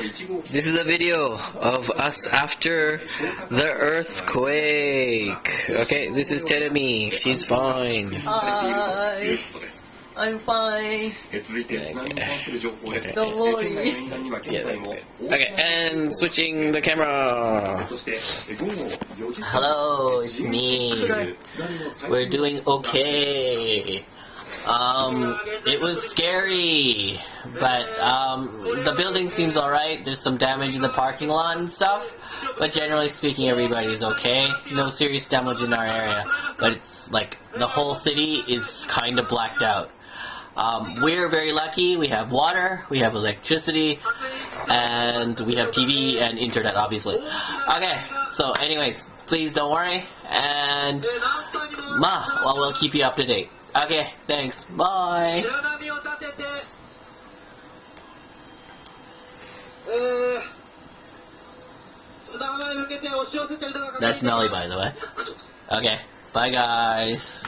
This is a video of us after the earthquake. Okay, this is Terumi. She's fine. Hi. I'm fine. Don't worry. Okay, and switching the camera. Hello, it's me. We're doing okay. It was scary, but the building seems alright. There's some damage in the parking lot and stuff, but generally speaking, everybody's okay. No serious damage in our area, but it's like the whole city is kind of blacked out. We're very lucky. We have water, we have electricity, and we have TV and internet, obviously. Okay, so anyways, please don't worry, and we'll keep you up to date. Okay, thanks. Bye. That's Melly, by the way. Okay, bye guys.